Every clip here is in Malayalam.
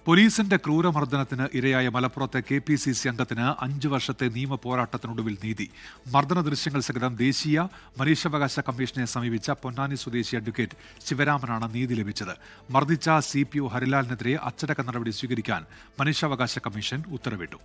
പോലീസിന്റെ ക്രൂരമർദ്ദനത്തിന് ഇരയായ മലപ്പുറത്തെ KPCC അംഗത്തിന് 5 വർഷത്തെ നിയമ പോരാട്ടത്തിനൊടുവിൽ നീതി. മർദ്ദന ദൃശ്യങ്ങൾ സഹിതം ദേശീയ മനുഷ്യാവകാശ കമ്മീഷനെ സമീപിച്ച പൊന്നാനി സ്വദേശി അഡ്വക്കേറ്റ് ശിവരാമനാണ് നീതി ലഭിച്ചത്. മർദ്ദിച്ച CPO ഹരിലാലിനെതിരെ അച്ചടക്ക നടപടി സ്വീകരിക്കാൻ മനുഷ്യാവകാശ കമ്മീഷൻ ഉത്തരവിട്ടു.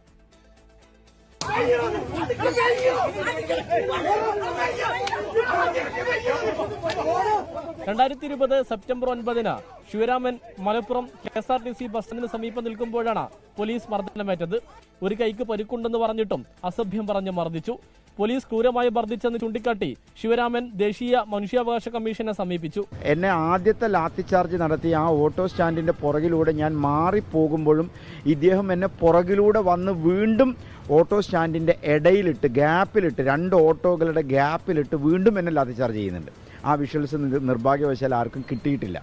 2020 September 9 Sivaraman Malappuram KSRTC bus സ്റ്റാൻഡിന് സമീപം നിൽക്കുമ്പോഴാണ് പോലീസ് മർദ്ദനമേറ്റത്. ഒരു കൈക്ക് പരിക്കുണ്ടെന്ന് പറഞ്ഞിട്ടും അസഭ്യം പറഞ്ഞ് മർദ്ദിച്ചു. പോലീസ് ക്രൂരമായി മർദ്ദിച്ചെന്ന് ചൂണ്ടിക്കാട്ടി ശിവരാമൻ ദേശീയ മനുഷ്യാവകാശ കമ്മീഷനെ സമീപിച്ചു. എന്നെ ആദ്യത്തെ ലാത്തി ചാർജ് നടത്തി ആ ഓട്ടോ സ്റ്റാൻഡിന്റെ പുറകിലൂടെ ഞാൻ മാറിപ്പോകുമ്പോഴും ഇദ്ദേഹം എന്നെ പുറകിലൂടെ വന്ന് വീണ്ടും ഓട്ടോ സ്റ്റാൻഡിന്റെ ഇടയിലിട്ട് ഗ്യാപ്പിലിട്ട് 2 ഓട്ടോകളുടെ ഗ്യാപ്പിലിട്ട് വീണ്ടും എന്നെ ലാത്തി ചാർജ് ചെയ്യുന്നുണ്ട്. ആ വിഷ്വൽസ് നിർഭാഗ്യവശാൽ ആർക്കും കിട്ടിയിട്ടില്ല.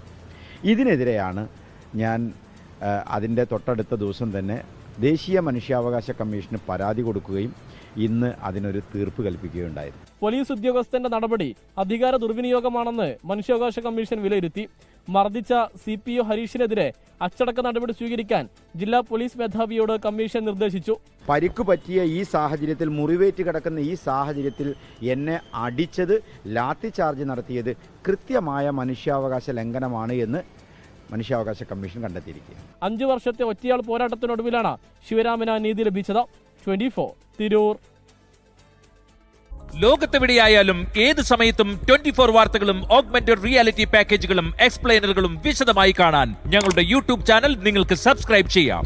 ഇതിനെതിരെയാണ് ഞാൻ അതിൻ്റെ തൊട്ടടുത്ത ദിവസം തന്നെ ദേശീയ മനുഷ്യാവകാശ കമ്മീഷന് പരാതി കൊടുക്കുകയും ഇന്ന് അതിനൊരു തീർപ്പ് കൽപ്പിക്കുകയുണ്ടായത്. പോലീസ് ഉദ്യോഗസ്ഥന്റെ നടപടി അധികാര ദുർവിനിയോഗമാണെന്ന് മനുഷ്യാവകാശ കമ്മീഷൻ വിലയിരുത്തി. മർദ്ദിച്ച CPO ഹരീഷിനെതിരെ അച്ചടക്ക നടപടി സ്വീകരിക്കാൻ ജില്ലാ പോലീസ് മേധാവിയോട് കമ്മീഷൻ നിർദ്ദേശിച്ചു. പരിക്ക് പറ്റിയ ഈ സാഹചര്യത്തിൽ, മുറിവേറ്റ് കിടക്കുന്ന ഈ സാഹചര്യത്തിൽ എന്നെ അടിച്ചത്, ലാത്തി ചാർജ് നടത്തിയത് കൃത്യമായ മനുഷ്യാവകാശ ലംഘനമാണ് എന്ന് മനുഷ്യാവകാശ കമ്മീഷൻ കണ്ടെത്തിയിരിക്കുക. 5 വർഷത്തെ ഒറ്റയാൾ പോരാട്ടത്തിനൊടുവിലാണ് ശിവരാമന് നീതി ലഭിച്ചത്. 24 തിരൂർ. ലോകത്തെവിടെയായാലും ഏത് സമയത്തും 24 വാർത്തകളും ഓഗ്മെന്റഡ് റിയാലിറ്റി പാക്കേജുകളും എക്സ്പ്ലെയിനറുകളും വിശദമായി കാണാൻ ഞങ്ങളുടെ YouTube ചാനൽ നിങ്ങൾക്ക് സബ്സ്ക്രൈബ് ചെയ്യാം.